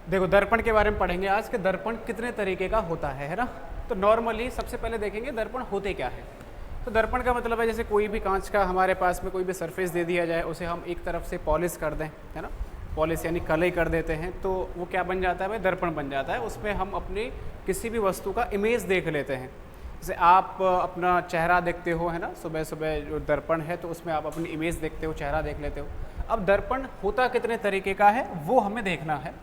देखो दर्पण के बारे में पढ़ेंगे आज कि दर्पण कितने तरीके का होता है ना। तो नॉर्मली सबसे पहले देखेंगे दर्पण होते क्या है। तो दर्पण का मतलब है जैसे कोई भी कांच का हमारे पास में कोई भी सरफेस दे दिया जाए, उसे हम एक तरफ से पॉलिश कर दें, है ना, पॉलिश यानी कलई कर देते हैं, तो वो क्या बन जाता है भाई, दर्पण बन जाता है। उसमें हम अपनी किसी भी वस्तु का इमेज देख लेते हैं। जैसे आप अपना चेहरा देखते हो, है ना, सुबह सुबह जो दर्पण है तो उसमें आप अपनी इमेज देखते हो, चेहरा देख लेते हो। अब दर्पण होता कितने तरीके का है वो हमें देखना है।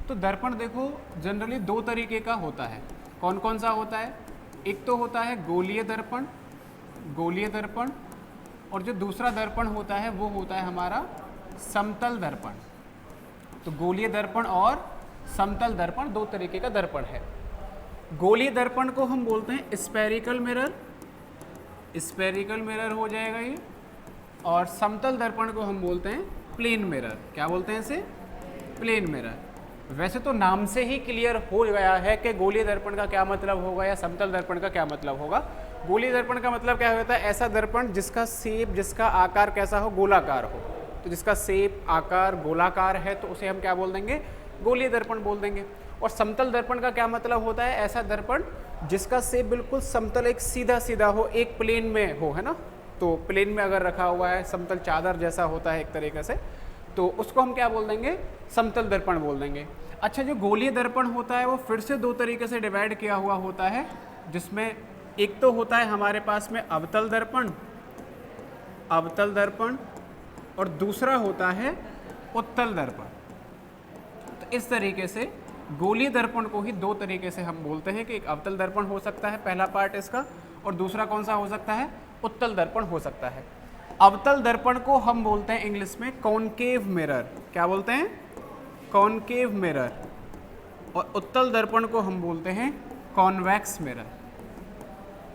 तो दर्पण देखो जनरली दो तरीके का होता है। कौन कौन सा होता है? एक तो होता है गोलीय दर्पण, गोलीय दर्पण, और जो दूसरा दर्पण होता है वो होता है हमारा समतल दर्पण। तो गोलीय दर्पण और समतल दर्पण दो तरीके का दर्पण है। गोलीय दर्पण को हम बोलते हैं स्फेरिकल मिरर, स्फेरिकल मिरर हो जाएगा ये, और समतल दर्पण को हम बोलते हैं प्लेन मिरर। क्या बोलते हैं इसे? Plane mirror. वैसे तो नाम से ही क्लियर हो गया है कि गोलीय दर्पण का क्या मतलब होगा या समतल दर्पण का क्या मतलब होगा। गोलीय दर्पण का मतलब क्या होता है? ऐसा दर्पण जिसका शेप, जिसका आकार कैसा हो, गोलाकार हो। तो जिसका शेप, आकार गोलाकार है तो उसे हम क्या बोल देंगे? गोलीय दर्पण बोल देंगे। और समतल दर्पण का क्या मतलब होता है? ऐसा दर्पण जिसका शेप बिल्कुल समतल, एक सीधा सीधा हो, एक प्लेन में हो, है ना। तो प्लेन में अगर रखा हुआ है, समतल चादर जैसा होता है एक तरीके से, तो उसको हम क्या बोल देंगे? समतल दर्पण बोल देंगे। अच्छा, जो गोलीय दर्पण होता है वो फिर से दो तरीके से डिवाइड किया हुआ होता है, जिसमें एक तो होता है हमारे पास में अवतल दर्पण, अवतल दर्पण, और दूसरा होता है उत्तल दर्पण। तो इस तरीके से गोलीय दर्पण को ही दो तरीके से हम बोलते हैं कि एक अवतल दर्पण हो सकता है पहला पार्ट इसका, और दूसरा कौन सा हो सकता है? उत्तल दर्पण हो सकता है। अवतल दर्पण को हम बोलते हैं इंग्लिश में कॉनकेव मिरर। क्या बोलते हैं? Concave mirror. और उत्तल दर्पण को हम बोलते हैं कॉन्वेक्स मिरर।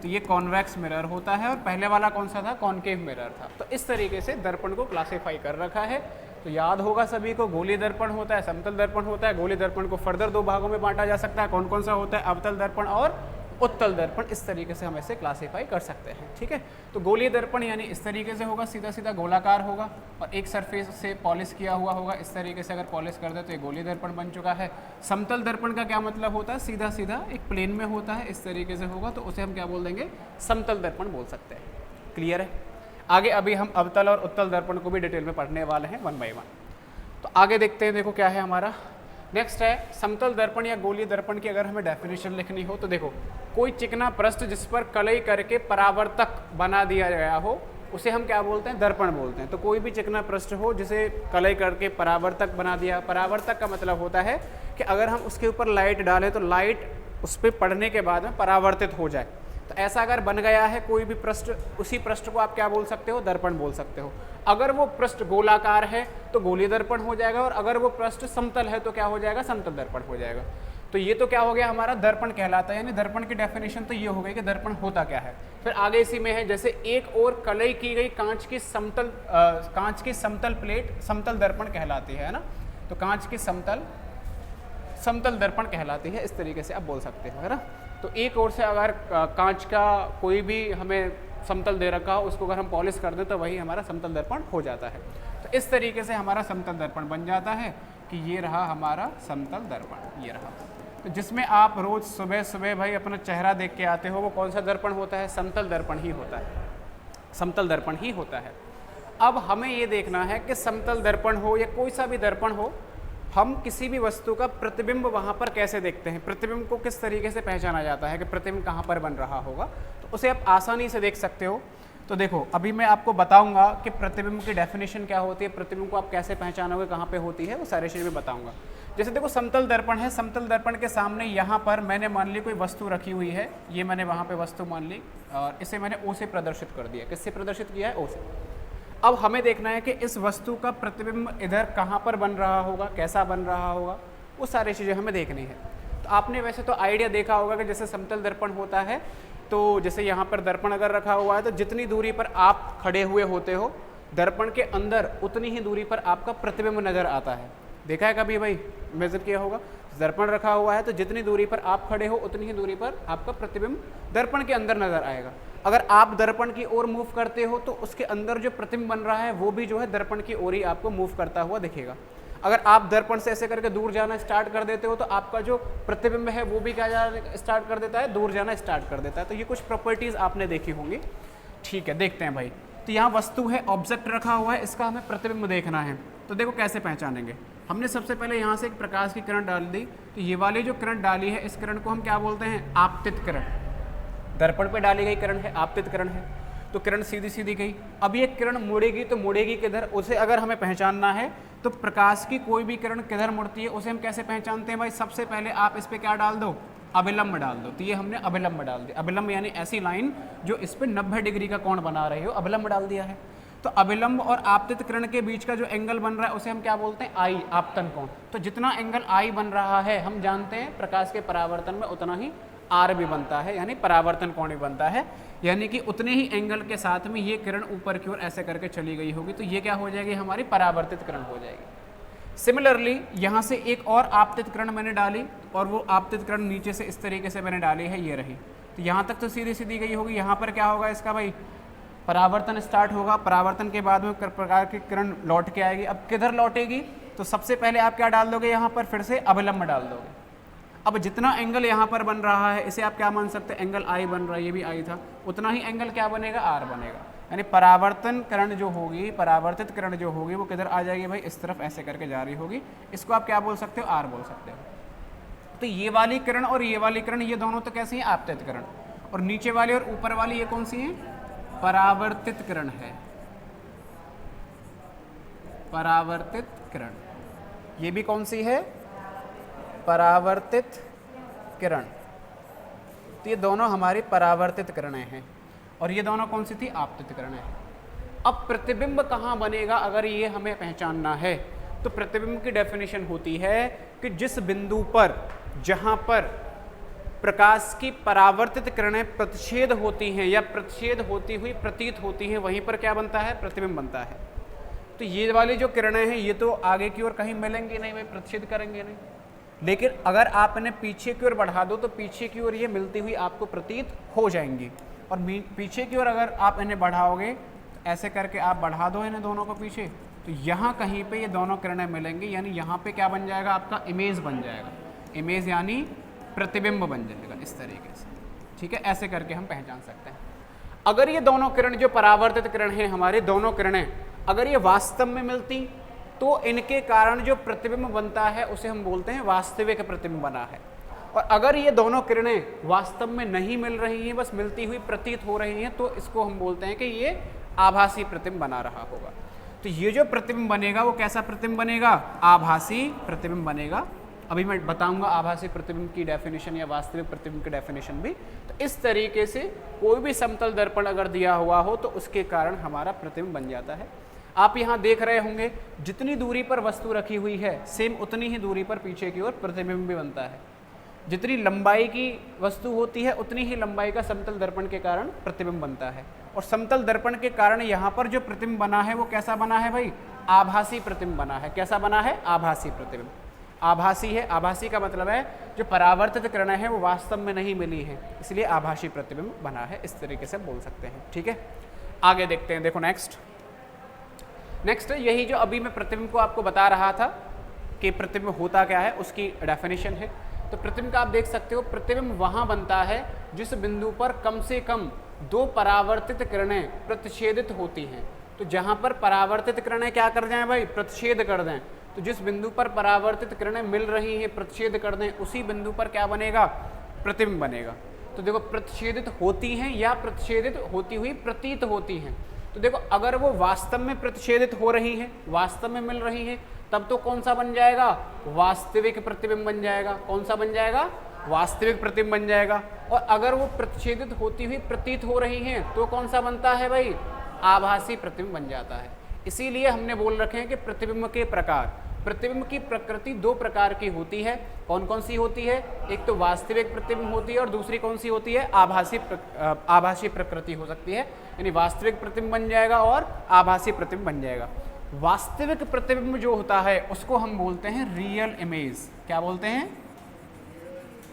तो ये कॉन्वेक्स मिरर होता है, और पहले वाला कौन सा था? कॉनकेव मिरर था। तो इस तरीके से दर्पण को क्लासिफाई कर रखा है। तो याद होगा सभी को, गोलीय दर्पण होता है, समतल दर्पण होता है। गोलीय दर्पण को फर्दर दो भागों में बांटा जा सकता है। कौन कौन सा होता है? अवतल दर्पण और उत्तल दर्पण। इस तरीके से हम इसे क्लासिफाई कर सकते हैं, ठीक है। तो गोलीय दर्पण यानी इस तरीके से होगा, सीधा सीधा गोलाकार होगा और एक सरफेस से पॉलिश किया हुआ होगा। इस तरीके से अगर पॉलिश कर दे तो ये गोलीय दर्पण बन चुका है। समतल दर्पण का क्या मतलब होता है? सीधा सीधा एक प्लेन में होता है, इस तरीके से होगा, तो उसे हम क्या बोल देंगे? समतल दर्पण बोल सकते हैं। क्लियर है? आगे अभी हम अवतल और उत्तल दर्पण को भी डिटेल में पढ़ने वाले हैं वन बाई वन। तो आगे देखते हैं, देखो क्या है हमारा नेक्स्ट है समतल दर्पण या गोलीय दर्पण की अगर हमें डेफिनेशन लिखनी हो तो देखो, कोई चिकना पृष्ठ जिस पर कलई करके परावर्तक बना दिया गया हो उसे हम क्या बोलते हैं? दर्पण बोलते हैं। तो कोई भी चिकना पृष्ठ हो जिसे कलई करके परावर्तक बना दिया। परावर्तक का मतलब होता है कि अगर हम उसके ऊपर लाइट डालें तो लाइट उस पर पड़ने के बाद में परावर्तित हो जाए। तो ऐसा अगर बन गया है कोई भी पृष्ठ, उसी पृष्ठ को आप क्या बोल सकते हो? दर्पण बोल सकते हो। अगर वो पृष्ठ गोलाकार है तो गोलीय दर्पण हो जाएगा, और अगर वो पृष्ठ समतल है तो क्या हो जाएगा? समतल दर्पण हो जाएगा। तो ये तो क्या हो गया हमारा? दर्पण कहलाता है। यानी दर्पण की डेफिनेशन तो ये हो गई कि दर्पण होता क्या है। फिर आगे इसी में है, जैसे एक और कलई की गई कांच की समतल प्लेट समतल दर्पण कहलाती है ना। तो कांच की समतल दर्पण कहलाती है, इस तरीके से आप बोल सकते हो, है ना। तो एक ओर से अगर कांच का कोई भी हमें समतल दे रखा हो, उसको अगर हम पॉलिश कर दें तो वही हमारा समतल दर्पण हो जाता है। तो इस तरीके से हमारा समतल दर्पण बन जाता है कि ये रहा हमारा समतल दर्पण, ये रहा। तो जिसमें आप रोज़ सुबह सुबह भाई अपना चेहरा देख के आते हो, वो कौन सा दर्पण होता है? समतल दर्पण ही होता है, समतल दर्पण ही होता है। अब हमें ये देखना है कि समतल दर्पण हो या कोई सा भी दर्पण हो, हम किसी भी वस्तु का प्रतिबिंब वहाँ पर कैसे देखते हैं? प्रतिबिंब को किस तरीके से पहचाना जाता है कि प्रतिबिंब कहाँ पर बन रहा होगा? तो उसे आप आसानी से देख सकते हो। तो देखो अभी मैं आपको बताऊंगा कि प्रतिबिंब की डेफिनेशन क्या होती है, प्रतिबिंब को आप कैसे पहचानोगे, कहाँ पे होती है, वो सारी चीज़ें मैं बताऊंगा। जैसे देखो समतल दर्पण है, समतल दर्पण के सामने यहाँ पर मैंने मान ली कोई वस्तु रखी हुई है, ये मैंने वहाँ पे वस्तु मान ली और इसे मैंने ओ से प्रदर्शित कर दिया। किससे प्रदर्शित किया है? ओ से। अब हमें देखना है कि इस वस्तु का प्रतिबिंब इधर कहाँ पर बन रहा होगा, कैसा बन रहा होगा, वो सारी चीज़ें हमें देखनी है। तो आपने वैसे तो आइडिया देखा होगा कि जैसे समतल दर्पण होता है तो जैसे यहाँ पर दर्पण अगर रखा हुआ है तो जितनी दूरी पर आप खड़े हुए होते हो दर्पण के अंदर उतनी ही दूरी पर आपका प्रतिबिंब नज़र आता है। देखा है कभी भाई, मेजर किया होगा? दर्पण रखा हुआ है तो जितनी दूरी पर आप खड़े हो उतनी ही दूरी पर आपका प्रतिबिंब दर्पण के अंदर नज़र आएगा। अगर आप दर्पण की ओर मूव करते हो तो उसके अंदर जो प्रतिबिंब बन रहा है वो भी जो है दर्पण की ओर ही आपको मूव करता हुआ दिखेगा। अगर आप दर्पण से ऐसे करके दूर जाना स्टार्ट कर देते हो तो आपका जो प्रतिबिंब है वो भी क्या जाना स्टार्ट कर देता है, दूर जाना स्टार्ट कर देता है। तो ये कुछ प्रॉपर्टीज आपने देखी होंगी। ठीक है, देखते हैं भाई। तो यहाँ वस्तु है, ऑब्जेक्ट रखा हुआ है, इसका हमें प्रतिबिंब देखना है। तो देखो कैसे पहचानेंगे। हमने सबसे पहले यहाँ से एक प्रकाश की किरण डाल दी, तो ये वाली जो किरण डाली है इस किरण को हम क्या बोलते हैं, आपतित किरण। दर्पण पे डाली गई किरण है, आपतित किरण है। तो किरण सीधी सीधी गई। अब ये किरण मुड़ेगी तो मुड़ेगी किधर, उसे अगर हमें पहचानना है तो प्रकाश की कोई भी किरण किधर मुड़ती है उसे हम कैसे पहचानते हैं भाई। सबसे पहले आप इस पे क्या डाल दो, अभिलंब डाल दो। तो ये हमने अभिलंब डाल दिया। अभिलंब यानी ऐसी लाइन जो इस पे 90 डिग्री का कोण बना रही हो, अभिलंब डाल दिया है। तो अभिलंब और आपतित किरण के बीच का जो एंगल बन रहा है उसे हम क्या बोलते हैं, आई, आपतन कोण। तो जितना एंगल आई बन रहा है हम जानते हैं प्रकाश के परावर्तन में उतना ही आर भी बनता है, यानी परावर्तन कोण भी बनता है। यानी कि उतने ही एंगल के साथ में ये किरण ऊपर की ओर ऐसे करके चली गई होगी, तो ये क्या हो जाएगी, हमारी परावर्तित किरण हो जाएगी। सिमिलरली यहाँ से एक और आपतित किरण मैंने डाली और वो आपतित किरण नीचे से इस तरीके से मैंने डाली है, ये रही। तो यहाँ तक तो सीधी सीधी गई होगी। यहाँ पर क्या होगा इसका भाई, परावर्तन स्टार्ट होगा। परावर्तन के बाद में प्रकार की किरण लौट के आएगी। अब किधर लौटेगी, तो सबसे पहले आप क्या डाल दोगे, यहाँ पर फिर से अभिलंब डाल दोगे। अब जितना एंगल यहाँ पर बन रहा है इसे आप क्या मान सकते हैं, एंगल आई बन रहा है, ये भी आई था, उतना ही एंगल क्या बनेगा, आर बनेगा। यानी परावर्तन किरण जो होगी, परावर्तित किरण जो होगी वो किधर आ जाएगी भाई, इस तरफ ऐसे करके जा रही होगी। इसको आप क्या बोल सकते हो, आर बोल सकते हो। तो ये वाली किरण और ये वाली किरण, ये दोनों तो कैसी है, आपतित किरण। और नीचे वाली और ऊपर वाली ये कौन सी है, परावर्तित किरण है, परावर्तित किरण। ये भी कौन सी है, परावर्तित किरण। तो ये दोनों हमारी परावर्तित किरणें हैं और ये दोनों कौन सी थी, आपतित किरणें हैं। अब प्रतिबिंब कहाँ बनेगा अगर ये हमें पहचानना है, तो प्रतिबिंब की डेफिनेशन होती है कि जिस बिंदु पर, जहाँ पर प्रकाश की परावर्तित किरणें प्रतिच्छेद होती हैं या प्रतिच्छेद होती हुई प्रतीत होती हैं, वहीं पर क्या बनता है, प्रतिबिंब बनता है। तो ये वाली जो किरणें हैं ये तो आगे की ओर कहीं मिलेंगी नहीं भाई, प्रतिच्छेद करेंगे नहीं। लेकिन अगर आप इन्हें पीछे की ओर बढ़ा दो तो पीछे की ओर ये मिलती हुई आपको प्रतीत हो जाएंगी। और पीछे की ओर अगर आप इन्हें बढ़ाओगे, तो ऐसे करके आप बढ़ा दो इन्हें दोनों को पीछे, तो यहाँ कहीं पे ये दोनों किरणें मिलेंगी। यानी यहाँ पे क्या बन जाएगा, आपका इमेज बन जाएगा। इमेज यानी प्रतिबिंब बन जाएगा इस तरीके से। ठीक है, ऐसे करके हम पहचान सकते हैं। अगर ये दोनों किरण जो परावर्तित किरण हैं, हमारे दोनों किरणें अगर ये वास्तव में मिलती तो इनके कारण जो प्रतिबिंब बनता है उसे हम बोलते हैं वास्तविक प्रतिबिंब बना है। और अगर ये दोनों किरणें वास्तव में नहीं मिल रही हैं, बस मिलती हुई प्रतीत हो रही हैं, तो इसको हम बोलते हैं कि ये आभासी प्रतिबिंब बना रहा होगा। तो ये जो प्रतिबिंब बनेगा वो कैसा प्रतिबिंब बनेगा, आभासी प्रतिबिंब बनेगा। अभी मैं बताऊंगा आभासी प्रतिबिंब की डेफिनेशन या वास्तविक प्रतिबिंब की डेफिनेशन भी। तो इस तरीके से कोई भी समतल दर्पण अगर दिया हुआ हो तो उसके कारण हमारा प्रतिबिंब बन जाता है। आप यहाँ देख रहे होंगे जितनी दूरी पर वस्तु रखी हुई है सेम उतनी ही दूरी पर पीछे की ओर प्रतिबिंब भी बनता है। जितनी लंबाई की वस्तु होती है उतनी ही लंबाई का समतल दर्पण के कारण प्रतिबिंब बनता है। और समतल दर्पण के कारण यहाँ पर जो प्रतिबिंब बना है वो कैसा बना है भाई, आभासी प्रतिबिंब बना है। कैसा बना है, आभासी प्रतिबिंब। आभासी है, आभासी का मतलब है जो परावर्तित किरणें हैं वो वास्तव में नहीं मिली हैं, इसलिए आभासी प्रतिबिंब बना है। इस तरीके से बोल सकते हैं। ठीक है, आगे देखते हैं। देखो नेक्स्ट यही जो अभी मैं प्रतिबिंब को आपको बता रहा था कि प्रतिबिंब होता क्या है, उसकी डेफिनेशन है। तो प्रतिबिंब का आप देख सकते हो, प्रतिबिंब वहाँ बनता है जिस बिंदु पर कम से कम दो परावर्तित किरणें प्रतिच्छेदित होती हैं। तो जहाँ पर परावर्तित किरणें क्या कर जाएं भाई, प्रतिच्छेद कर दें। तो जिस बिंदु पर परावर्तित किरणें मिल रही हैं, प्रतिच्छेद कर दें, उसी बिंदु पर क्या बनेगा, प्रतिबिंब बनेगा। तो देखो प्रतिच्छेदित होती हैं या प्रतिच्छेदित होती हुई प्रतीत होती हैं। तो देखो अगर वो वास्तव में प्रतिच्छेदित हो रही हैं, वास्तव में मिल रही हैं, तब तो कौन सा बन जाएगा, वास्तविक प्रतिबिंब बन जाएगा। कौन सा बन जाएगा, वास्तविक प्रतिबिंब बन जाएगा। और अगर वो प्रतिच्छेदित होती हुई प्रतीत हो रही हैं तो कौन सा बनता है भाई, आभासी प्रतिबिंब बन जाता है। इसीलिए हमने बोल रखे हैं कि प्रतिबिंब के प्रकार, प्रतिबिंब की प्रकृति दो प्रकार की होती है। कौन कौन सी होती है, एक तो वास्तविक प्रतिबिंब होती है और दूसरी कौन सी होती है, आभासी प्रकृति हो सकती है। यानी वास्तविक प्रतिबिंब बन जाएगा और आभासी प्रतिबिंब बन जाएगा। वास्तविक प्रतिबिंब जो होता है उसको हम बोलते हैं रियल इमेज। क्या बोलते हैं,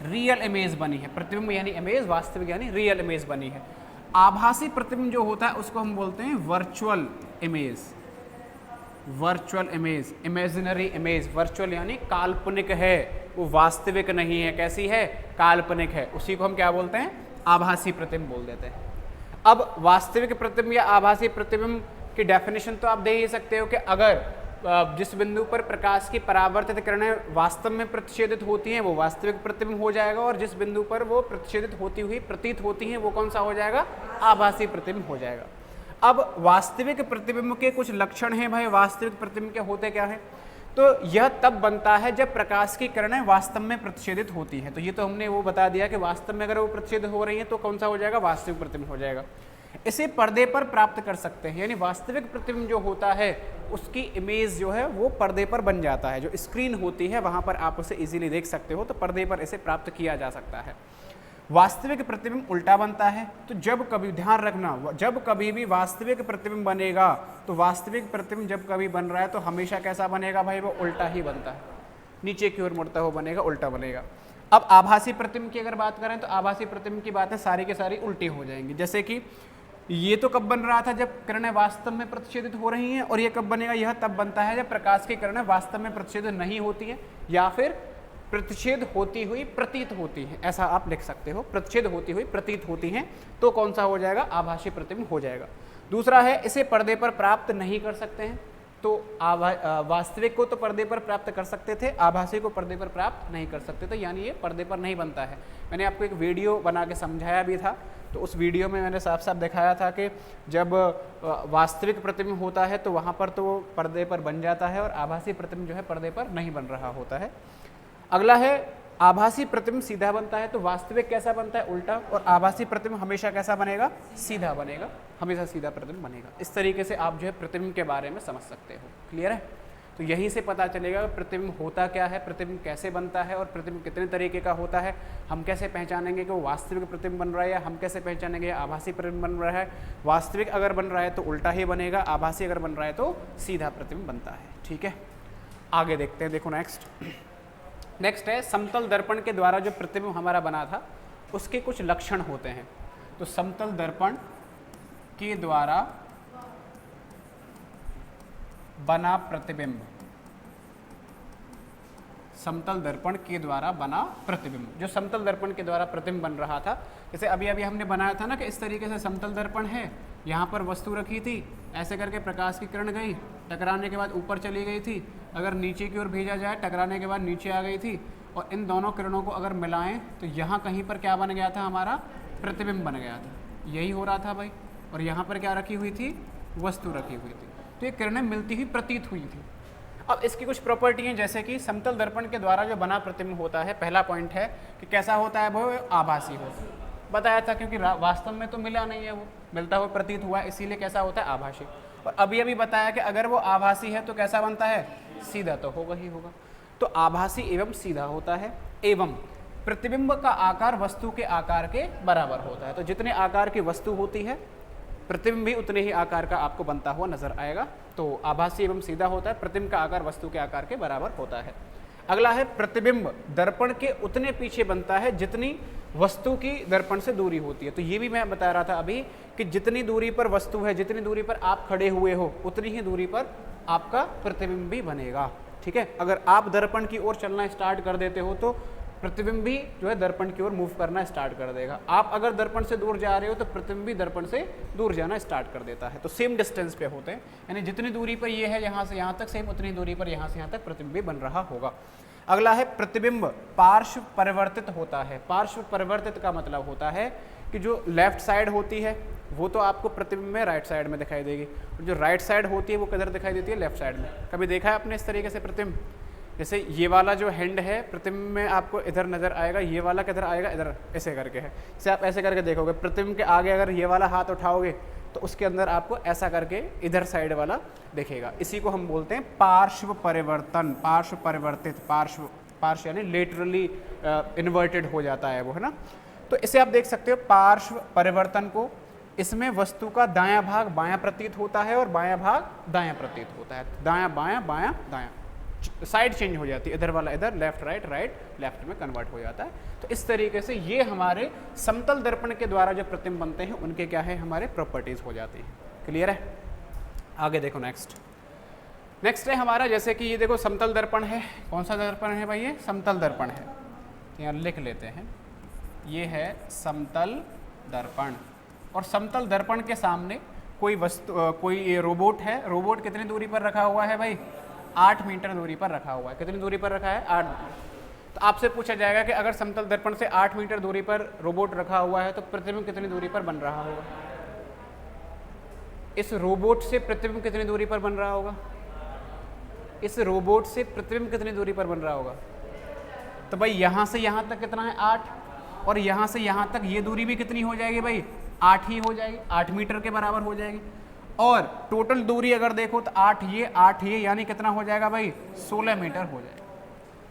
रियल इमेज बनी है। प्रतिबिंब यानी इमेज, वास्तविक यानी रियल इमेज बनी है। आभासी प्रतिबिंब जो होता है उसको हम बोलते हैं virtual image. Virtual image, imaginary image, virtual यानी काल्पनिक है, वो वास्तविक नहीं है, कैसी है, काल्पनिक है, उसी को हम क्या बोलते हैं, आभासी प्रतिबिंब बोल देते हैं। अब वास्तविक प्रतिबिंब या आभासी प्रतिबिंब की डेफिनेशन तो आप दे ही सकते हो कि अगर जिस बिंदु पर प्रकाश की परावर्तित किरणें वास्तव में प्रतिच्छेदित होती हैं वो वास्तविक प्रतिबिंब हो जाएगा, और जिस बिंदु पर वो प्रतिच्छेदित होती हुई प्रतीत होती हैं वो कौन सा हो जाएगा, आभासी प्रतिबिंब हो जाएगा। अब वास्तविक प्रतिबिंब के कुछ लक्षण हैं भाई, वास्तविक प्रतिबिंब के होते क्या है, तो यह तब बनता है जब प्रकाश की किरणें वास्तव में प्रतिच्छेदित होती हैं। तो ये तो हमने वो बता दिया कि वास्तव में अगर वो प्रतिच्छेदित हो रही हैं तो कौन सा हो जाएगा, वास्तविक प्रतिबिंब हो जाएगा। इसे पर्दे पर प्राप्त कर सकते हैं, यानी वास्तविक प्रतिबिंब जो होता है उसकी इमेज जो है वो पर्दे पर बन जाता है, जो स्क्रीन होती है वहाँ पर आप उसे इजीली देख सकते हो, तो पर्दे पर इसे प्राप्त किया जा सकता है। वास्तविक प्रतिबिंब उल्टा बनता है, तो जब कभी ध्यान रखना, जब कभी भी वास्तविक प्रतिबिंब बनेगा तो वास्तविक प्रतिबिंब जब कभी बन रहा है तो हमेशा कैसा बनेगा भाई, वो उल्टा ही बनता है, नीचे की ओर मुड़ता हुआ बनेगा, उल्टा बनेगा। अब आभासी प्रतिबिंब की अगर बात करें तो आभासी प्रतिबिंब की बातें सारी की सारी उल्टी हो जाएंगी। जैसे कि ये तो कब बन रहा था, जब किरणें वास्तव में प्रतिच्छेदित हो रही हैं, और ये कब बनेगा, यह तब बनता है जब प्रकाश की किरणें वास्तव में प्रतिच्छेदित नहीं होती हैं या फिर प्रतिच्छेद होती हुई प्रतीत होती हैं, ऐसा आप लिख सकते हो, प्रतिच्छेद होती हुई प्रतीत होती हैं, तो कौन सा हो जाएगा, आभासी प्रतिबिंब हो जाएगा। दूसरा है इसे पर्दे पर प्राप्त नहीं कर सकते हैं, तो वास्तविक को तो पर्दे पर प्राप्त कर सकते थे, आभासी को पर्दे पर प्राप्त नहीं कर सकते थे, यानी ये पर्दे पर नहीं बनता है। मैंने आपको एक वीडियो बना के समझाया भी था, तो उस वीडियो में मैंने साफ साफ दिखाया था कि जब वास्तविक प्रतिबिंब होता है तो वहाँ पर तो वो पर्दे पर बन जाता है, और आभासी प्रतिबिंब जो है पर्दे पर नहीं बन रहा होता है। अगला है आभासी प्रतिबिंब सीधा बनता है, तो वास्तविक कैसा बनता है, उल्टा, और आभासी प्रतिबिंब हमेशा कैसा बनेगा, सीधा बनेगा, हमेशा सीधा प्रतिबिंब बनेगा। इस तरीके से आप जो है प्रतिबिंब के बारे में समझ सकते हो। क्लियर है? तो यहीं से पता चलेगा प्रतिबिंब होता क्या है, प्रतिबिंब कैसे बनता है, और प्रतिबिंब कितने तरीके का होता है, हम कैसे पहचानेंगे कि वो वास्तविक प्रतिबिंब बन रहा है, या हम कैसे पहचानेंगे आभासी प्रतिबिंब बन रहा है। वास्तविक अगर बन रहा है तो उल्टा ही बनेगा, आभासी अगर बन रहा है तो सीधा प्रतिबिंब बनता है। ठीक है, आगे देखते हैं। देखो नेक्स्ट है समतल दर्पण के द्वारा जो प्रतिबिंब हमारा बना था उसके कुछ लक्षण होते हैं। तो समतल दर्पण के द्वारा बना प्रतिबिंब, समतल दर्पण के द्वारा बना प्रतिबिंब, जो समतल दर्पण के द्वारा प्रतिबिंब बन रहा था, जैसे अभी हमने बनाया था ना कि इस तरीके से समतल दर्पण है, यहाँ पर वस्तु रखी थी, ऐसे करके प्रकाश की किरण गई, टकराने के बाद ऊपर चली गई थी, अगर नीचे की ओर भेजा जाए टकराने के बाद नीचे आ गई थी, और इन दोनों किरणों को अगर मिलाएं तो यहाँ कहीं पर क्या बन गया था, हमारा प्रतिबिंब बन गया था। यही हो रहा था भाई, और यहाँ पर क्या रखी हुई थी, वस्तु रखी हुई थी, तो ये किरणें मिलती हुई प्रतीत हुई थी। अब इसकी कुछ प्रॉपर्टी हैं, जैसे कि समतल दर्पण के द्वारा जो बना प्रतिबिंब होता है, पहला पॉइंट है कि कैसा होता है, वो आभासी होता है। बताया था क्योंकि वास्तव में तो मिला नहीं है, वो मिलता हुआ प्रतीत हुआ है, इसीलिए कैसा होता है, आभासी। और अभी बताया कि अगर वो आभासी है तो कैसा बनता है, सीधा तो होगा ही होगा। तो आभासी एवं सीधा होता है, एवं प्रतिबिंब का आकार वस्तु के आकार के बराबर होता है। तो जितने आकार की वस्तु होती है प्रतिबिंब भी उतने ही आकार का आपको बनता हुआ नजर आएगा। तो आभासी एवं सीधा होता है, प्रतिबिंब का आकार वस्तु के आकार के बराबर होता है। अगला है प्रतिबिंब दर्पण के उतने पीछे बनता है जितनी वस्तु की दर्पण से दूरी होती है। तो ये भी मैं बता रहा था अभी कि जितनी दूरी पर वस्तु है, जितनी दूरी पर आप खड़े हुए हो, उतनी ही दूरी पर आपका प्रतिबिंब भी बनेगा। ठीक है, अगर आप दर्पण की ओर चलना स्टार्ट कर देते हो तो प्रतिबिंब भी जो है दर्पण की ओर मूव करना स्टार्ट कर देगा। आप अगर दर्पण से दूर जा रहे हो तो प्रतिबिंब भी दर्पण से दूर जाना स्टार्ट कर देता है। तो सेम डिस्टेंस पे होते हैं, यानी जितनी दूरी पर ये है यहाँ से यहाँ तक, सेम उतनी दूरी पर यहाँ से यहाँ तक प्रतिबिंब भी बन रहा होगा। अगला है प्रतिबिंब पार्श्व परिवर्तित होता है। पार्श्व परिवर्तित का मतलब होता है कि जो लेफ्ट साइड होती है वो तो आपको प्रतिबिंब में राइट साइड में दिखाई देगी, और जो राइट साइड होती है वो किधर दिखाई देती है, लेफ्ट साइड में। कभी देखा है आपने इस तरीके से प्रतिबिंब, जैसे ये वाला जो हैंड है प्रतिबिंब में आपको इधर नजर आएगा, ये वाला किधर आएगा, इधर ऐसे करके है। जैसे आप ऐसे करके देखोगे प्रतिबिंब के आगे अगर ये वाला हाथ उठाओगे तो उसके अंदर आपको ऐसा करके इधर साइड वाला दिखेगा। इसी को हम बोलते हैं पार्श्व परिवर्तन, पार्श्व परिवर्तित, पार्श्व यानी लेटरली इन्वर्टेड हो जाता है वो, है ना। तो इसे आप देख सकते हो पार्श्व परिवर्तन को, इसमें वस्तु का दायां भाग बायां प्रतीत होता है और बायां भाग दायां प्रतीत होता है। दायां बायां, बायां दायां, साइड चेंज हो जाती है, इधर वाला इधर, लेफ्ट राइट, राइट लेफ्ट में कन्वर्ट हो जाता है। तो इस तरीके से ये हमारे समतल दर्पण के द्वारा जो प्रतिबिंब बनते हैं उनके क्या है, हमारे प्रॉपर्टीज हो जाती हैं। क्लियर है? आगे देखो नेक्स्ट। नेक्स्ट है हमारा, जैसे कि ये देखो समतल दर्पण है। कौन सा दर्पण है भाई? ये समतल दर्पण है। यहाँ लिख लेते हैं, ये है समतल दर्पण। और समतल दर्पण के सामने कोई वस्तु, कोई रोबोट है। रोबोट कितनी दूरी पर रखा हुआ है भाई? 8 मीटर दूरी पर रखा हुआ है। कितनी दूरी पर रखा है? 8। तो आपसे पूछा जाएगा कि अगर समतल दर्पण से 8 मीटर दूरी पर रोबोट रखा हुआ है तो प्रतिबिंब कितनी दूरी पर बन रहा होगा? इस रोबोट से प्रतिबिंब कितनी दूरी पर बन रहा होगा? इस रोबोट से प्रतिबिंब कितनी दूरी पर बन रहा होगा? तो भाई यहाँ से यहाँ तक कितना है? 8। और यहाँ से यहाँ तक ये दूरी भी कितनी हो जाएगी भाई? 8 ही हो जाएगी, 8 मीटर के बराबर हो जाएगी। और टोटल दूरी अगर देखो तो 8 ये यानी कितना हो जाएगा भाई? 16 मीटर हो जाएगा।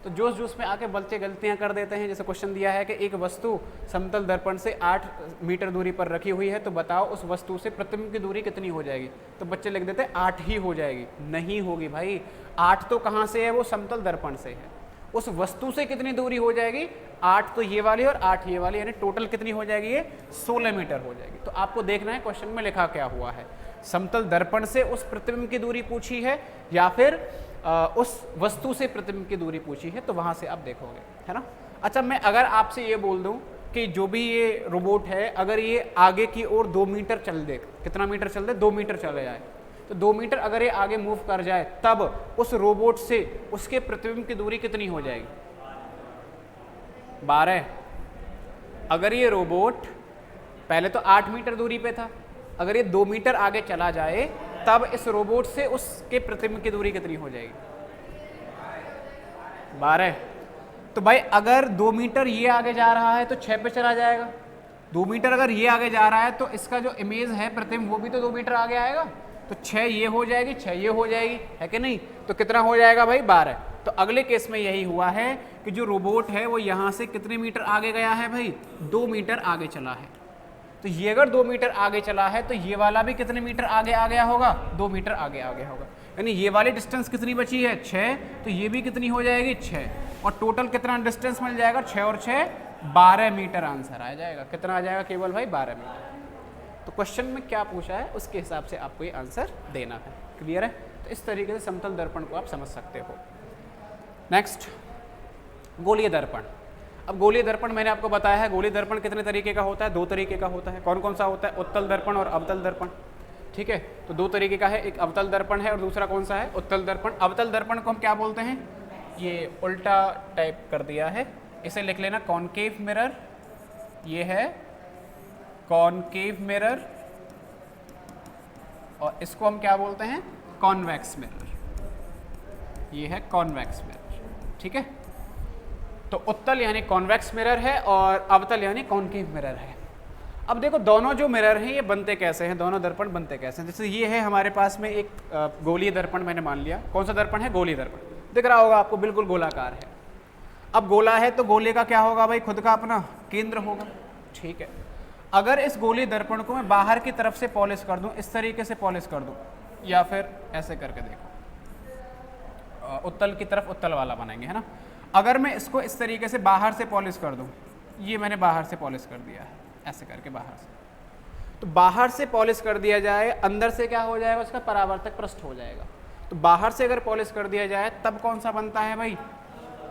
तो जोश जोश में आके बच्चे गलतियां कर देते हैं। जैसे क्वेश्चन दिया है कि एक वस्तु समतल दर्पण से 8 मीटर दूरी पर रखी हुई है, तो बताओ उस वस्तु से प्रतिबिंब की दूरी कितनी हो जाएगी? तो बच्चे लिख देते हैं 8 ही हो जाएगी। नहीं होगी भाई, 8 तो कहाँ से है? वो समतल दर्पण से है। उस वस्तु से कितनी दूरी हो जाएगी? 8 तो ये वाली और 8 ये वाली, यानी टोटल कितनी हो जाएगी? ये 16 मीटर हो जाएगी। तो आपको देखना है क्वेश्चन में लिखा क्या हुआ है, समतल दर्पण से उस प्रतिबिंब की दूरी पूछी है या फिर उस वस्तु से प्रतिबिंब की दूरी पूछी है, तो वहां से आप देखोगे, है ना। अच्छा, मैं अगर आपसे ये बोल दूं कि जो भी ये रोबोट है, अगर ये आगे की ओर 2 मीटर चल दे, कितना मीटर चल दे? 2 मीटर चले जाए, तो 2 मीटर अगर ये आगे मूव कर जाए, तब उस रोबोट से उसके प्रतिबिंब की दूरी कितनी हो जाएगी? 12। अगर ये रोबोट पहले तो 8 मीटर दूरी पे था, अगर ये 2 मीटर आगे चला जाए, तब इस रोबोट से उसके प्रतिबिंब की दूरी कितनी हो जाएगी? 12। तो भाई अगर 2 मीटर ये आगे जा रहा है तो 6 पे चला जाएगा। 2 मीटर अगर ये आगे जा रहा है तो इसका जो इमेज है प्रतिबिंब, वो भी तो 2 मीटर आगे आएगा। तो 6 ये हो जाएगी, 6 ये हो जाएगी, है कि नहीं? तो कितना हो जाएगा भाई? 12। तो अगले केस में यही हुआ है कि जो रोबोट है वो यहाँ से कितने मीटर आगे गया है भाई? 2 मीटर आगे चला है। तो ये अगर 2 मीटर आगे चला है तो ये वाला भी कितने मीटर आगे आ गया होगा? 2 मीटर आगे आ गया होगा। यानी ये वाली डिस्टेंस कितनी बची है? 6। तो ये भी कितनी हो जाएगी? 6। और टोटल कितना डिस्टेंस मिल जाएगा? 6 और 6 12 मीटर आंसर आ जाएगा। कितना आ जाएगा? केवल भाई 12 मीटर। तो क्वेश्चन में क्या पूछा है उसके हिसाब से आपको ये आंसर देना है। क्लियर है? तो इस तरीके से समतल दर्पण को आप समझ सकते हो। नेक्स्ट, गोलीय दर्पण। अब गोलीय दर्पण मैंने आपको बताया है, गोलीय दर्पण कितने तरीके का होता है? 2 तरीके का होता है। कौन कौन सा होता है? उत्तल दर्पण और अवतल दर्पण। ठीक है, तो 2 तरीके का है, एक अवतल दर्पण है और दूसरा कौन सा है? उत्तल दर्पण। अवतल दर्पण को हम क्या बोलते हैं? ये उल्टा टाइप कर दिया है, इसे लिख लेना कॉनकेव मिरर। ये है कॉनकेव मिरर और इसको हम क्या बोलते हैं? Convex mirror. ये है कॉन्वेक्स मिरर। ठीक है, तो उत्तल यानी कॉन्वेक्स मिरर है और अवतल यानी कॉनकेव मिरर है। अब देखो दोनों जो मिरर हैं ये बनते कैसे हैं, दोनों दर्पण बनते कैसे हैं। जैसे ये है हमारे पास में एक गोलीय दर्पण, मैंने मान लिया। कौन सा दर्पण है? गोलीय दर्पण। दिख रहा होगा आपको, बिल्कुल गोलाकार है। अब गोला है तो गोले का क्या होगा भाई? खुद का अपना केंद्र होगा। ठीक है, अगर इस गोलीय दर्पण को मैं बाहर की तरफ से पॉलिश कर दूं, इस तरीके से पॉलिश कर दूं, या फिर ऐसे करके देखो, उत्तल की तरफ उत्तल वाला बनाएंगे, है ना। अगर मैं इसको इस तरीके से बाहर से पॉलिश कर दूं, ये मैंने बाहर से पॉलिश कर दिया है, ऐसे करके बाहर से, तो बाहर से पॉलिश कर दिया जाए, अंदर से क्या हो जाएगा? उसका परावर्तक पृष्ठ हो जाएगा। तो बाहर से अगर पॉलिश कर दिया जाए तब कौन सा बनता है भाई?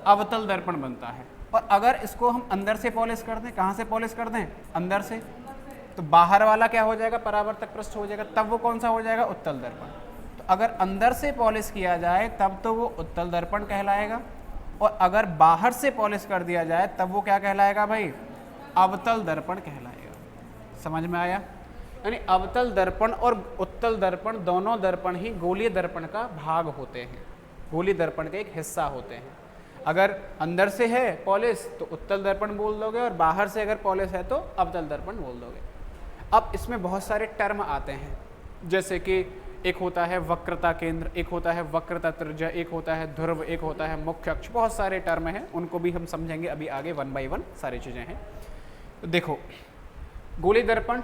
अवतल दर्पण बनता है। और अगर इसको हम अंदर से पॉलिश कर दें, कहाँ से पॉलिश कर दें? अंदर से, तो बाहर वाला क्या हो जाएगा? परावर्तक पृष्ठ हो जाएगा, तब वो कौन सा हो जाएगा? उत्तल दर्पण। तो अगर अंदर से पॉलिश किया जाए तब तो वो उत्तल दर्पण कहलाएगा, और अगर बाहर से पॉलिश कर दिया जाए तब वो क्या कहलाएगा भाई? अवतल दर्पण कहलाएगा। समझ में आया? यानी अवतल दर्पण और उत्तल दर्पण दोनों दर्पण ही गोलीय दर्पण का भाग होते हैं, गोलीय दर्पण का एक हिस्सा होते हैं। अगर अंदर से है पॉलिश तो उत्तल दर्पण बोल दोगे, और बाहर से अगर पॉलिश है तो अवतल दर्पण बोल दोगे। अब इसमें बहुत सारे टर्म आते हैं, जैसे कि एक होता है वक्रता केंद्र, एक होता है वक्रता त्रिज्या, एक होता है ध्रुव, एक होता है मुख्य अक्ष। बहुत सारे टर्म हैं, उनको भी हम समझेंगे अभी आगे 1 बाय 1 सारी चीज़ें हैं। तो देखो, गोलीय दर्पण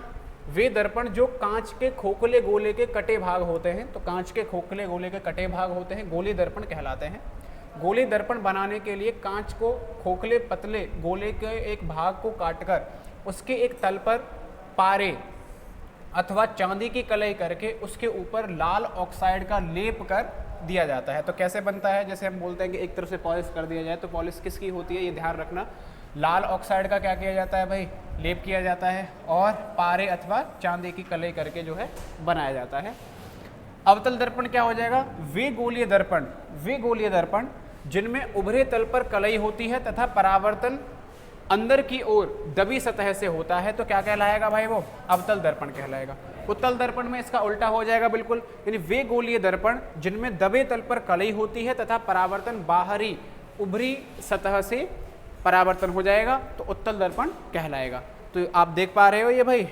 वे दर्पण जो कांच के खोखले गोले के कटे भाग होते हैं, तो कांच के खोखले गोले के कटे भाग होते हैं, गोलीय दर्पण कहलाते हैं। गोलीय दर्पण बनाने के लिए कांच को खोखले पतले गोले के एक भाग को काटकर उसके एक तल पर पारे अथवा चांदी की कलई करके उसके ऊपर लाल ऑक्साइड का लेप कर दिया जाता है। तो कैसे बनता है, जैसे हम बोलते हैं कि एक तरफ से पॉलिश कर दिया जाए, तो पॉलिश किसकी होती है, ये ध्यान रखना, लाल ऑक्साइड का क्या किया जाता है भाई, लेप किया जाता है, और पारे अथवा चांदी की कलई करके जो है बनाया जाता है। अवतल दर्पण क्या हो जाएगा, वे गोलीय दर्पण जिनमें उभरे तल पर कलई होती है तथा परावर्तन अंदर की ओर दबी सतह से होता है, तो क्या कहलाएगा भाई, वो अवतल दर्पण कहलाएगा। उत्तल दर्पण में इसका उल्टा हो जाएगा बिल्कुल, यानी वे गोलीय दर्पण जिनमें दबे तल पर कलई होती है तथा परावर्तन बाहरी उभरी सतह से परावर्तन हो जाएगा, तो उत्तल दर्पण कहलाएगा। तो आप देख पा रहे हो ये भाई,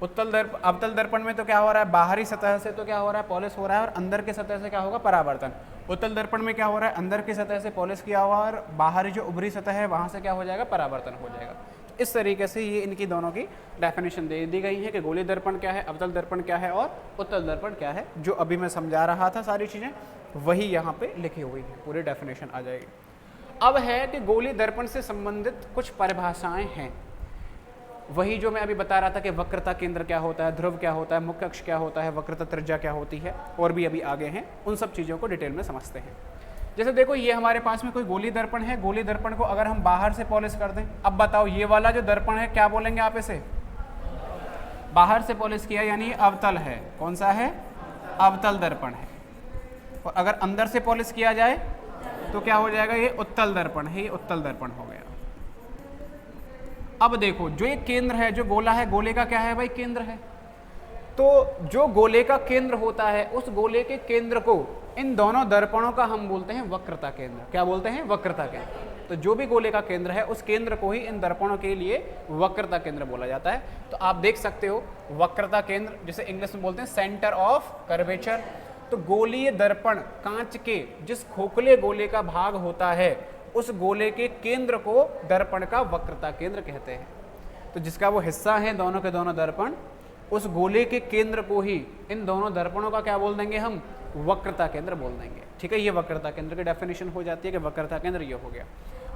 अवतल दर्पण में तो क्या हो रहा है, बाहरी सतह से तो क्या हो रहा है, पॉलिश हो रहा है, और अंदर के सतह से क्या होगा, परावर्तन। उत्तल दर्पण में क्या हो रहा है, अंदर की सतह से पॉलिश किया हुआ और बाहरी जो उभरी सतह है वहां से क्या हो जाएगा, परावर्तन हो जाएगा। तो इस तरीके से ये इनकी दोनों की डेफिनेशन दे दी गई है कि गोलीय दर्पण क्या है, अवतल दर्पण क्या है और उत्तल दर्पण क्या है। जो अभी मैं समझा रहा था सारी चीजें वही यहाँ पे लिखी हुई है, पूरी डेफिनेशन आ जाएगी। अब है कि गोलीय दर्पण से संबंधित कुछ परिभाषाएं हैं, वही जो मैं अभी बता रहा था कि वक्रता केंद्र क्या होता है, ध्रुव क्या होता है, मुख्य अक्ष क्या होता है, वक्रता त्रिज्या क्या होती है, और भी अभी आगे हैं, उन सब चीज़ों को डिटेल में समझते हैं। जैसे देखो ये हमारे पास में कोई गोलीय दर्पण है, गोलीय दर्पण को अगर हम बाहर से पॉलिश कर दें, अब बताओ ये वाला जो दर्पण है क्या बोलेंगे आप इसे, बाहर से पॉलिश किया यानी ये अवतल है, कौन सा है, अवतल दर्पण है। और अगर अंदर से पॉलिश किया जाए तो क्या हो जाएगा, ये उत्तल दर्पण है, ये उत्तल दर्पण हो गया। अब देखो जो ये केंद्र है, जो गोला है, गोले का क्या है भाई, केंद्र है। तो जो गोले का केंद्र होता है, उस गोले के केंद्र को इन दोनों दर्पणों का हम बोलते हैं वक्रता केंद्र। क्या बोलते हैं, वक्रता केंद्र। तो जो भी गोले का केंद्र है उस केंद्र को ही इन दर्पणों के लिए वक्रता केंद्र बोला जाता है। तो आप देख सकते हो वक्रता केंद्र, जिसे इंग्लिश में बोलते हैं सेंटर ऑफ कर्वेचर। तो गोलीय दर्पण कांच के जिस खोखले गोले का भाग होता है उस गोले के केंद्र को दर्पण का वक्रता केंद्र कहते हैं। तो जिसका वो हिस्सा है दोनों के दोनों दर्पण, उस गोले के केंद्र को ही इन दोनों दर्पणों का क्या बोल देंगे हम, वक्रता केंद्र बोल देंगे। ठीक है, ये वक्रता केंद्र की डेफिनेशन हो जाती है कि वक्रता केंद्र ये हो गया।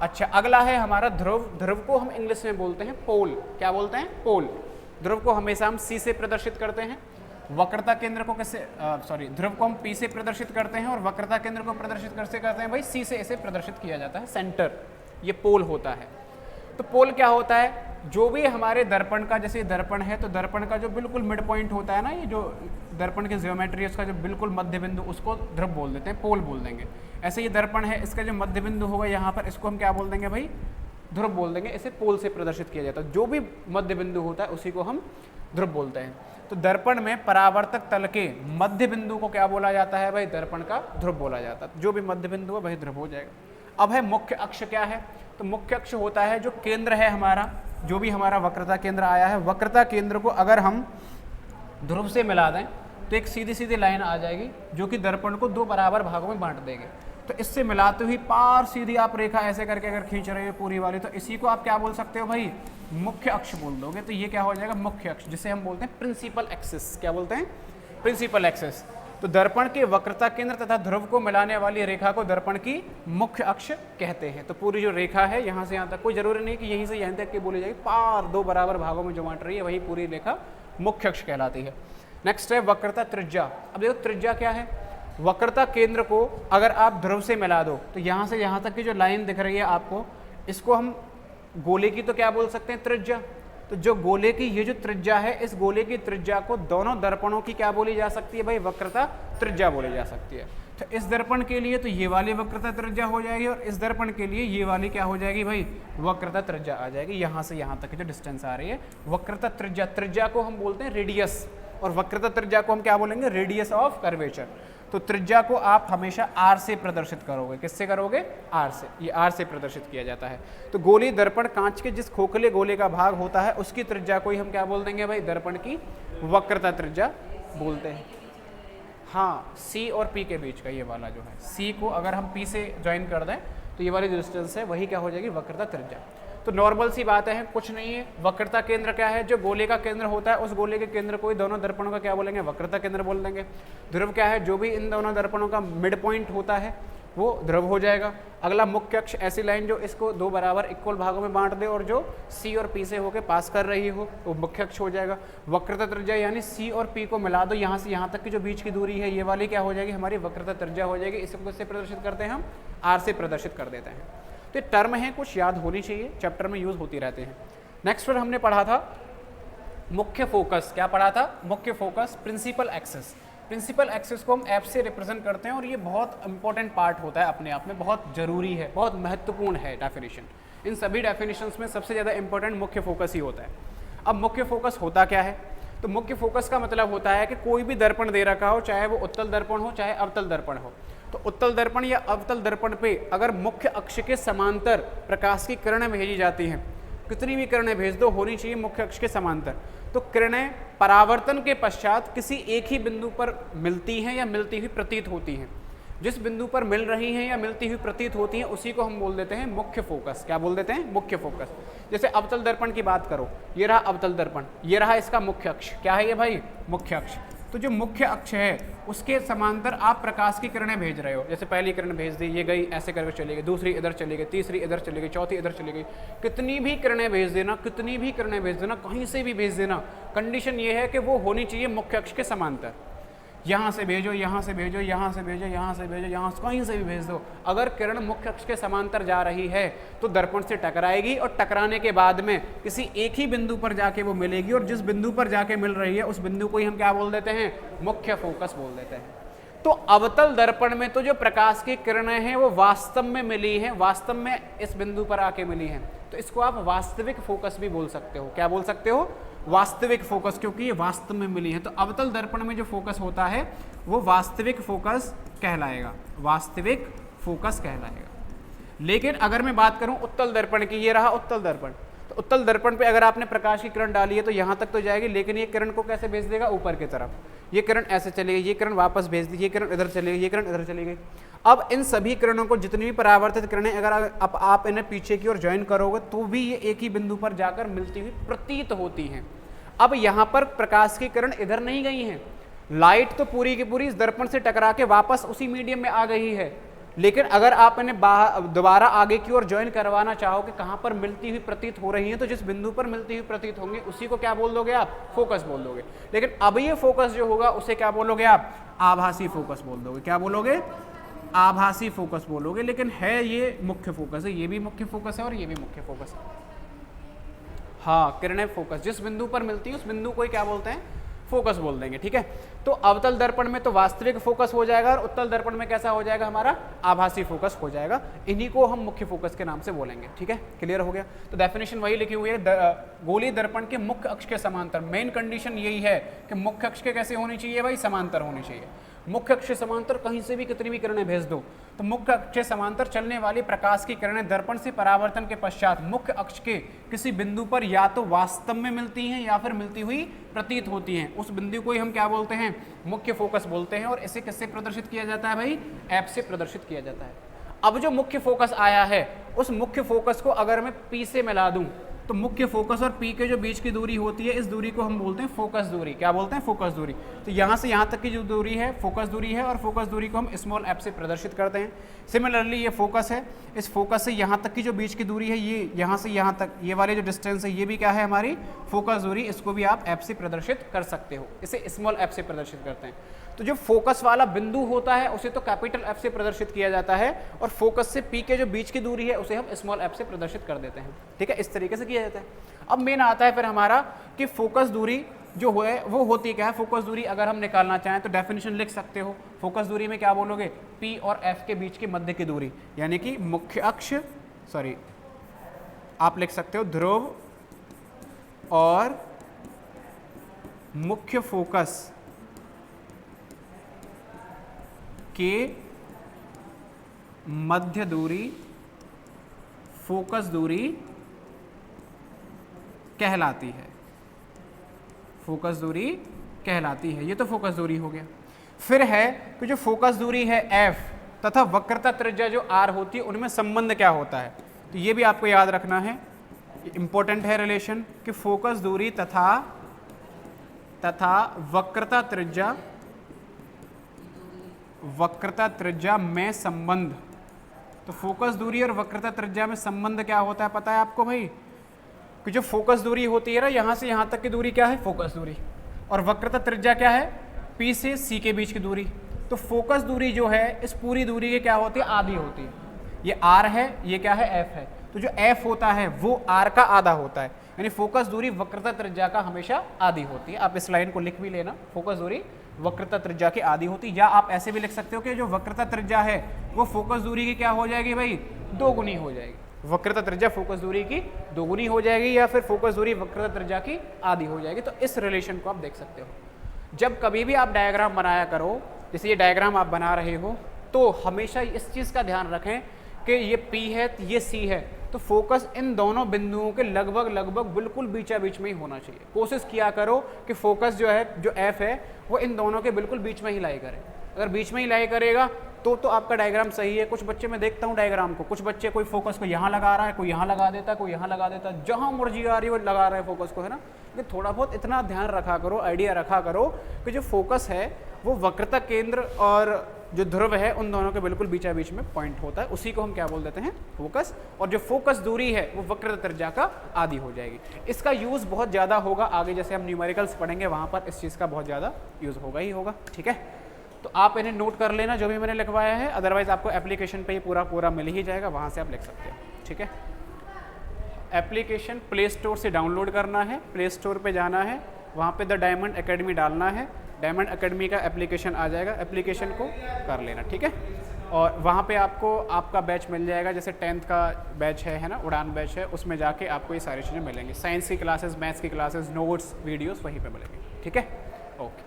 अच्छा, अगला है हमारा ध्रुव। ध्रुव को हम इंग्लिश में बोलते हैं पोल। क्या बोलते हैं, पोल। ध्रुव को हमेशा हम सी से प्रदर्शित करते हैं, वक्रता केंद्र को कैसे, ध्रुव को हम पी से प्रदर्शित करते हैं, और वक्रता केंद्र को प्रदर्शित कैसे करते हैं भाई, सी से इसे प्रदर्शित किया जाता है, सेंटर। ये पोल होता है। तो पोल क्या होता है, जो भी हमारे दर्पण का, जैसे दर्पण है तो दर्पण का जो बिल्कुल मिड पॉइंट होता है ना, ये जो दर्पण की ज्योमेट्री है उसका जो बिल्कुल मध्य बिंदु, उसको ध्रुव बोल देते हैं, पोल बोल देंगे। ऐसे ये दर्पण है, इसका जो मध्य बिंदु होगा यहाँ पर, इसको हम क्या बोल देंगे भाई, ध्रुव बोल देंगे। इसे पोल से प्रदर्शित किया जाता है, जो भी मध्य बिंदु होता है उसी को हम ध्रुव बोलते हैं। तो दर्पण में परावर्तक तल के मध्य बिंदु को क्या बोला जाता है भाई, दर्पण का ध्रुव बोला जाता है। जो भी मध्य बिंदु है वही ध्रुव हो जाएगा। अब है मुख्य अक्ष। क्या है, तो मुख्य अक्ष होता है जो केंद्र है हमारा, जो भी हमारा वक्रता केंद्र आया है, वक्रता केंद्र को अगर हम ध्रुव से मिला दें तो एक सीधी सीधी लाइन आ जाएगी जो कि दर्पण को दो बराबर भागों में बांट देगी। तो इससे मिलाते हुई पार सीधी आप रेखा ऐसे करके अगर खींच रहे हो पूरी वाली, तो इसी को आप क्या बोल सकते हो भाई, मुख्य अक्ष बोल दोगे। तो ये क्या हो जाएगा, मुख्य अक्ष, जिसे हम बोलते हैं प्रिंसिपल एक्सिस। क्या बोलते हैं, प्रिंसिपल एक्सिस। तो दर्पण के वक्रता केंद्र तथा ध्रुव को मिलाने वाली रेखा को दर्पण की मुख्य अक्ष कहते हैं। तो पूरी जो रेखा है यहाँ से यहाँ तक, कोई जरूरी नहीं कि यहीं से यहाँ तक की बोली जाएगी, पार दो बराबर भागों में जो बांट रही है वही पूरी रेखा मुख्य अक्ष कहलाती है। नेक्स्ट है वक्रता त्रिज्या। अब देखो त्रिज्या क्या है, वक्रता केंद्र को अगर आप ध्रुव से मिला दो तो यहाँ से यहाँ तक की जो लाइन दिख रही है आपको, इसको हम गोले की तो क्या बोल सकते हैं, त्रिज्या। तो जो गोले की ये जो त्रिज्या है, इस गोले की त्रिज्या को दोनों दर्पणों की क्या बोली जा सकती है भाई, वक्रता त्रिज्या बोली जा सकती है। तो इस दर्पण के लिए तो ये वाली वक्रता त्रिज्या हो जाएगी, और इस दर्पण के लिए ये वाली क्या हो जाएगी भाई, वक्रता त्रिज्या आ जाएगी। यहाँ से यहाँ तक की जो डिस्टेंस आ रही है, वक्रता त्रिज्या। त्रिज्या को हम बोलते हैं रेडियस, और वक्रता त्रिज्या को हम क्या बोलेंगे, रेडियस ऑफ कर्वेचर। तो त्रिज्या को आप हमेशा आर से प्रदर्शित करोगे। किससे करोगे, आर से। ये आर से प्रदर्शित किया जाता है। तो गोली दर्पण कांच के जिस खोखले गोले का भाग होता है उसकी त्रिज्या को ही हम क्या बोल देंगे भाई, दर्पण की वक्रता त्रिज्या बोलते हैं। हाँ, सी और पी के बीच का ये वाला जो है, सी को अगर हम पी से ज्वाइन कर दें तो ये वाली डिस्टेंस है वही क्या हो जाएगी, वक्रता त्रिज्या। तो नॉर्मल सी बात है, कुछ नहीं है। वक्रता केंद्र क्या है, जो गोले का केंद्र होता है उस गोले के केंद्र को ही दोनों दर्पणों का क्या बोलेंगे, वक्रता केंद्र बोल देंगे। ध्रुव क्या है, जो भी इन दोनों दर्पणों का मिड पॉइंट होता है वो ध्रुव हो जाएगा। अगला मुख्य अक्ष ऐसी लाइन जो इसको दो बराबर इक्वल भागों में बांट दे और जो सी और पी से होकर पास कर रही हो वो मुख्य अक्ष हो जाएगा। वक्रता त्रिज्या यानी सी और पी को मिला दो, यहाँ से यहाँ तक की जो बीच की दूरी है ये वाली क्या हो जाएगी, हमारी वक्रता त्रिज्या हो जाएगी। इसको किससे प्रदर्शित करते हैं हम, आर से प्रदर्शित कर देते हैं। तो ये टर्म है, कुछ याद होनी चाहिए, चैप्टर में यूज होती रहते हैं। नेक्स्ट पर हमने पढ़ा था मुख्य फोकस। क्या पढ़ा था, मुख्य focus, principal axis. Principal axis को हम एफ से रिप्रेजेंट करते हैं और ये बहुत इंपॉर्टेंट पार्ट होता है, अपने आप में बहुत जरूरी है, बहुत महत्वपूर्ण है डेफिनेशन। इन सभी डेफिनेशंस में सबसे ज़्यादा इंपॉर्टेंट मुख्य फोकस ही होता है। अब मुख्य फोकस होता क्या है, तो मुख्य फोकस का मतलब होता है कि कोई भी दर्पण दे रखा हो, चाहे वो उत्तल दर्पण हो चाहे अवतल दर्पण हो, तो उत्तल दर्पण या अवतल दर्पण पे अगर मुख्य अक्ष के समांतर प्रकाश की किरणें भेजी जाती हैं, कितनी भी किरणें भेज दो, होनी चाहिए मुख्य अक्ष के समांतर। तो किरणें परावर्तन के पश्चात किसी एक ही बिंदु पर मिलती हैं या मिलती हुई प्रतीत होती हैं। जिस बिंदु पर मिल रही हैं या मिलती हुई प्रतीत होती हैं उसी को हम बोल देते हैं मुख्य फोकस। क्या बोल देते हैं, मुख्य फोकस। जैसे अवतल दर्पण की बात करो, ये रहा अवतल दर्पण, ये रहा इसका मुख्य अक्ष। क्या है ये भाई, मुख्य अक्ष। तो जो मुख्य अक्ष है उसके समांतर आप प्रकाश की किरणें भेज रहे हो। जैसे पहली किरण भेज दी, ये गई ऐसे करके चली गई, दूसरी इधर चली गई, तीसरी इधर चली गई, चौथी इधर चली गई। कितनी भी किरणें भेज देना, कितनी भी किरणें भेज देना, कहीं से भी भेज देना, कंडीशन ये है कि वो होनी चाहिए मुख्य अक्ष के समांतर। यहाँ से भेजो, यहाँ से भेजो, यहाँ से भेजो, यहाँ से भेजो, यहाँ से कहीं से भी भेज दो, अगर किरण मुख्य अक्ष के समांतर जा रही है तो दर्पण से टकराएगी और टकराने के बाद में किसी एक ही बिंदु पर जाके वो मिलेगी और जिस बिंदु पर जाके मिल रही है उस बिंदु को ही हम क्या बोल देते हैं, मुख्य फोकस बोल देते हैं। तो अवतल दर्पण में तो जो प्रकाश की किरणें हैं वो वास्तव में मिली हैं, वास्तव में इस बिंदु पर आके मिली हैं, तो इसको आप वास्तविक फोकस भी बोल सकते हो। क्या बोल सकते हो, वास्तविक फोकस, क्योंकि ये वास्तव में मिली है। तो अवतल दर्पण में जो फोकस होता है वो वास्तविक फोकस कहलाएगा, वास्तविक फोकस कहलाएगा। लेकिन अगर मैं बात करूं उत्तल दर्पण की, ये रहा उत्तल दर्पण, तो उत्तल दर्पण पे अगर आपने प्रकाश की किरण डाली है तो यहाँ तक तो जाएगी, लेकिन ये किरण को कैसे भेज देगा, ऊपर की तरफ। ये किरण ऐसे चली गई, ये किरण वापस भेज दी, ये किरण इधर चली गई, ये किरण इधर चली गई। अब इन सभी किरणों को, जितनी भी परावर्तित किरणें, अगर आप इन्हें पीछे की ओर ज्वाइन करोगे तो भी ये एक ही बिंदु पर जाकर मिलती हुई प्रतीत होती हैं। अब यहाँ पर प्रकाश की किरण इधर नहीं गई है, लाइट तो पूरी की पूरी इस दर्पण से टकरा के वापस उसी मीडियम में आ गई है, लेकिन अगर आप इन्हें दोबारा आगे की ओर ज्वाइन करवाना चाहो कि कहाँ पर मिलती हुई प्रतीत हो रही है, तो जिस बिंदु पर मिलती हुई प्रतीत होंगी उसी को क्या बोल दोगे आप, फोकस बोल दोगे। लेकिन अब ये फोकस जो होगा उसे क्या बोलोगे आप, आभासी फोकस बोल दोगे। क्या बोलोगे, आभासी फोकस बोलोगे। लेकिन है ये मुख्य फोकस है, ये भी मुख्य फोकस है और ये भी मुख्य फोकस है। हाँ, किरणें फोकस जिस बिंदु पर मिलती है उस बिंदु को ही क्या बोलते हैं, फोकस बोल देंगे। ठीक है, तो अवतल दर्पण में तो वास्तविक फोकस हो जाएगा और उत्तल दर्पण में कैसा हो जाएगा, हमारा आभासी फोकस हो जाएगा। इन्हीं को हम मुख्य फोकस के नाम से बोलेंगे। ठीक है, क्लियर हो गया। तो डेफिनेशन वही लिखी हुई है, गोलीय दर्पण के मुख्य अक्ष के समांतर। मेन कंडीशन यही है कि मुख्य अक्ष के कैसे होनी चाहिए भाई, समांतर होनी चाहिए। मुख्य अक्ष समांतर कहीं से भी कितनी भी किरणें भेज दो, तो मुख्य अक्ष समांतर चलने वाली प्रकाश की किरणें दर्पण से परावर्तन के पश्चात मुख्य अक्ष के किसी बिंदु पर या तो वास्तव में मिलती हैं या फिर मिलती हुई प्रतीत होती हैं। उस बिंदु को ही हम क्या बोलते हैं, मुख्य फोकस बोलते हैं। और इसे किससे प्रदर्शित किया जाता है भाई, एफ से प्रदर्शित किया जाता है। अब जो मुख्य फोकस आया है उस मुख्य फोकस को अगर मैं पी से मिला दूं तो मुख्य फोकस और पी के जो बीच की दूरी होती है, इस दूरी को हम बोलते हैं फोकस दूरी। क्या बोलते हैं, फोकस दूरी। तो यहाँ से यहाँ तक की जो दूरी है फोकस दूरी है और फोकस दूरी को हम स्मॉल एफ से प्रदर्शित करते हैं। सिमिलरली ये फोकस है, इस फोकस से यहाँ तक की जो बीच की दूरी है, ये यहाँ से यहाँ तक ये वाले जो डिस्टेंस है, ये भी क्या है हमारी फोकस दूरी। इसको भी आप एफ से प्रदर्शित कर सकते हो, इसे स्मॉल एफ से प्रदर्शित करते हैं। तो जो फोकस वाला बिंदु होता है उसे तो कैपिटल एफ से प्रदर्शित किया जाता है और फोकस से पी के जो बीच की दूरी है उसे हम स्मॉल एफ से प्रदर्शित कर देते हैं। ठीक है, इस तरीके से किया जाता है। अब मेन आता है फिर हमारा कि फोकस दूरी जो है वो होती क्या है। फोकस दूरी अगर हम निकालना चाहें तो डेफिनेशन लिख सकते हो। फोकस दूरी में क्या बोलोगे, पी और एफ के बीच की मध्य की दूरी, यानी कि मुख्य अक्ष, सॉरी आप लिख सकते हो ध्रुव और मुख्य फोकस के मध्य दूरी फोकस दूरी कहलाती है, फोकस दूरी कहलाती है। ये तो फोकस दूरी हो गया। फिर है कि जो फोकस दूरी है एफ तथा वक्रता त्रिज्या जो आर होती है उनमें संबंध क्या होता है, तो ये भी आपको याद रखना है, इंपॉर्टेंट है रिलेशन कि फोकस दूरी तथा वक्रता त्रिज्या में संबंध तो फोकस दूरी और वक्रता त्रिज्या में संबंध क्या होता है पता है आपको भाई, कि जो फोकस दूरी होती है ना, यहाँ से यहाँ तक की दूरी क्या है, फोकस दूरी, और वक्रता त्रिज्या क्या है, P से C के बीच की दूरी। तो फोकस दूरी जो है इस पूरी दूरी के क्या होती है, आधी होती है। ये R है, ये क्या है, F है। तो जो F होता है वो R का आधा होता है, यानी फोकस दूरी वक्रता त्रिज्या का हमेशा आधी होती है। आप इस लाइन को लिख भी लेना, फोकस दूरी वक्रता त्रिज्या की आधी होती है। या आप ऐसे भी लिख सकते हो कि जो वक्रता त्रिज्या है वो फोकस दूरी की क्या हो जाएगी भाई, दोगुनी हो जाएगी। वक्रता त्रिज्या फोकस दूरी की दोगुनी हो जाएगी, या फिर फोकस दूरी वक्रता त्रिज्या की आधी हो जाएगी। तो इस रिलेशन को आप देख सकते हो। जब कभी भी आप डायग्राम बनाया करो, जैसे ये डायग्राम आप बना रहे हो, तो हमेशा इस चीज़ का ध्यान रखें कि ये P है, ये C है, तो फोकस इन दोनों बिंदुओं के लगभग बिल्कुल बीचा बीच में ही होना चाहिए। कोशिश किया करो कि फोकस जो है, जो F है, वो इन दोनों के बिल्कुल बीच में ही लाई करे। अगर बीच में ही लाई करेगा तो आपका डायग्राम सही है। कुछ बच्चे मैं देखता हूँ डायग्राम को, कुछ बच्चे कोई फोकस को यहाँ लगा रहा है, कोई यहाँ लगा देता है, कोई यहाँ लगा देता है, जहाँ मर्जी आ रही है वो लगा रहा है फोकस को, है ना। लेकिन थोड़ा बहुत इतना ध्यान रखा करो, आइडिया रखा करो कि जो फोकस है वो वक्रता केंद्र और जो ध्रुव है उन दोनों के बिल्कुल बीचा बीच में पॉइंट होता है, उसी को हम क्या बोल देते हैं, फोकस। और जो फोकस दूरी है वो वक्रता त्रिज्या का आधी हो जाएगी। इसका यूज़ बहुत ज़्यादा होगा आगे, जैसे हम न्यूमेरिकल्स पढ़ेंगे वहाँ पर इस चीज़ का बहुत ज़्यादा यूज़ होगा ही होगा। ठीक है, तो आप इन्हें नोट कर लेना जो भी मैंने लिखवाया है, अदरवाइज आपको एप्लीकेशन पे ये पूरा मिल ही जाएगा, वहाँ से आप लिख सकते हैं। ठीक है, एप्लीकेशन प्ले स्टोर से डाउनलोड करना है, प्ले स्टोर पे जाना है, वहाँ पे द डायमंड एकेडमी डालना है, डायमंड एकेडमी का एप्लीकेशन आ जाएगा, एप्लीकेशन को कर लेना। ठीक है, और वहाँ पे आपको आपका बैच मिल जाएगा, जैसे 10th का बैच है ना, उड़ान बैच है, उसमें जाके आपको ये सारी चीज़ें मिलेंगी। साइंस की क्लासेस, मैथ्स की क्लासेस, नोट्स, वीडियोस वहीं पे मिलेंगे। ठीक है, ओके।